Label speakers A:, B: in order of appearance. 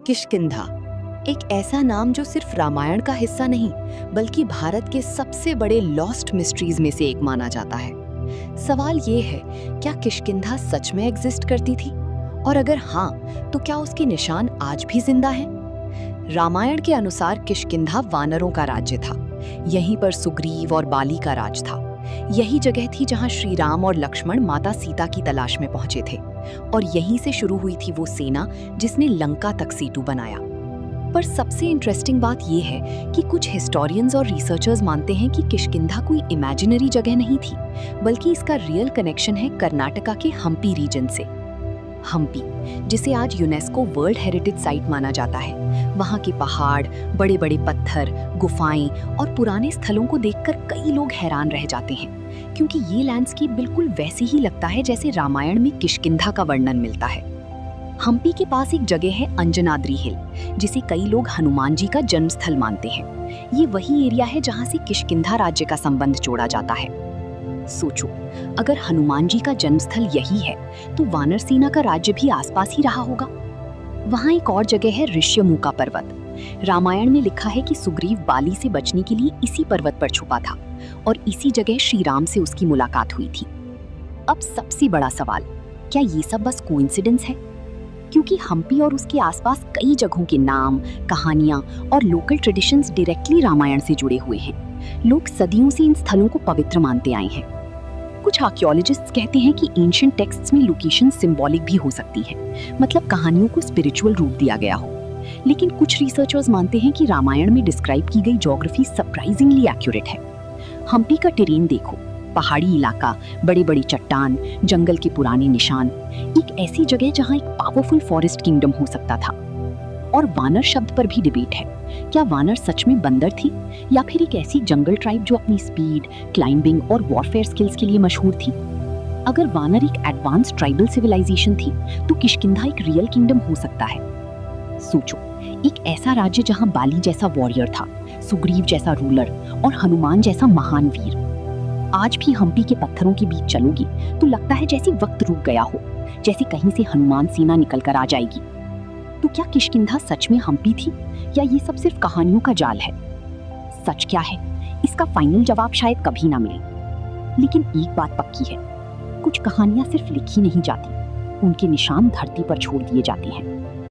A: किष्किंधा एक ऐसा नाम जो सिर्फ रामायण का हिस्सा नहीं बल्कि भारत के सबसे बड़े लॉस्ट मिस्ट्रीज में से एक माना जाता है। सवाल ये है, क्या किष्किंधा सच में एग्जिस्ट करती थी? और अगर हाँ, तो क्या उसके निशान आज भी जिंदा हैं? रामायण के अनुसार किष्किंधा वानरों का राज्य था। यहीं पर सुग्रीव और बाली का राज था। यही जगह थी जहां श्री राम और लक्ष्मण माता सीता की तलाश में पहुंचे थे और यहीं से शुरू हुई थी वो सेना जिसने लंका तक सेतु बनाया। पर सबसे इंटरेस्टिंग बात यह है कि कुछ हिस्टोरियंस और रिसर्चर्स मानते हैं कि किष्किंधा कोई इमेजिनरी जगह नहीं थी, बल्कि इसका रियल कनेक्शन है कर्नाटका के हम्पी रीजन से। हम्पी, जिसे आज यूनेस्को वर्ल्ड हेरिटेज साइट माना जाता है, वहाँ के पहाड़, बड़े बड़े पत्थर, गुफाएं और पुराने स्थलों को देखकर कई लोग हैरान रह जाते हैं, क्योंकि ये लैंडस्केप बिल्कुल वैसे ही लगता है जैसे रामायण में किष्किंधा का वर्णन मिलता है। हम्पी के पास एक जगह है अंजनाद्री हिल, जिसे कई लोग हनुमान जी का जन्मस्थल मानते हैं। ये वही एरिया है जहाँ से किष्किंधा राज्य का संबंध जोड़ा जाता है। सोचो, अगर हनुमान जी का जन्मस्थल यही है, तो वानर सेना का राज्य भी आसपास ही रहा होगा। वहाँ एक और जगह है ऋष्यमूका पर्वत। रामायण में लिखा है कि सुग्रीव बाली से बचने के लिए इसी पर्वत पर छुपा था और इसी जगह श्री राम से उसकी मुलाकात हुई थी। अब सबसे बड़ा सवाल, क्या ये सब बस कोइंसिडेंस है? क्योंकि हम्पी और उसके आसपास कई जगहों के नाम, कहानियां और लोकल ट्रेडिशंस डायरेक्टली रामायण से जुड़े हुए हैं। लोग सदियों से इन स्थलों को पवित्र मानते आए हैं। कुछ आर्कियोलॉजिस्ट्स कहते हैं कि एंशिएंट टेक्स्ट्स में लोकेशन सिंबॉलिक भी हो सकती है, मतलब कहानियों को स्पिरिचुअल रूप दिया गया हो। लेकिन कुछ रिसर्चर्स मानते हैं कि रामायण में डिस्क्राइब की गई ज्योग्राफी सरप्राइजिंगली एक्यूरेट है। हम्पी का टेरेन देखो, पहाड़ी इलाका, बड़ी बड़ी चट्टान, जंगल के पुराने निशान, एक ऐसी जगह जहां एक पावरफुल फॉरेस्ट किंगडम हो सकता था। और वानर शब्द पर भी डिबेट है। क्या वानर सच में बंदर थी या फिर एक ऐसी जंगल ट्राइब जो अपनी स्पीड, क्लाइंबिंग और वॉरफेयर स्किल्स के लिए मशहूर थी? अगर वानर एक एडवांस ट्राइबल सिविलाइजेशन थी, तो किष्किंधा एक रियल किंगडम हो सकता है। सोचो, एक ऐसा राज्य जहां बाली जैसा वॉरियर था, सुग्रीव जैसा रूलर और हनुमान जैसा महान वीर। आज भी हम्पी के पत्थरों के बीच चलोगी तो लगता है जैसे वक्त रुक गया हो, जैसे कहीं से हनुमान सेना निकल कर आ जाएगी। तो क्या किष्किंधा सच में हम्पी थी या ये सब सिर्फ कहानियों का जाल है? सच क्या है, इसका फाइनल जवाब शायद कभी ना मिले। लेकिन एक बात पक्की है, कुछ कहानियां सिर्फ लिखी नहीं जाती, उनके निशान धरती पर छोड़ दिए जाते हैं।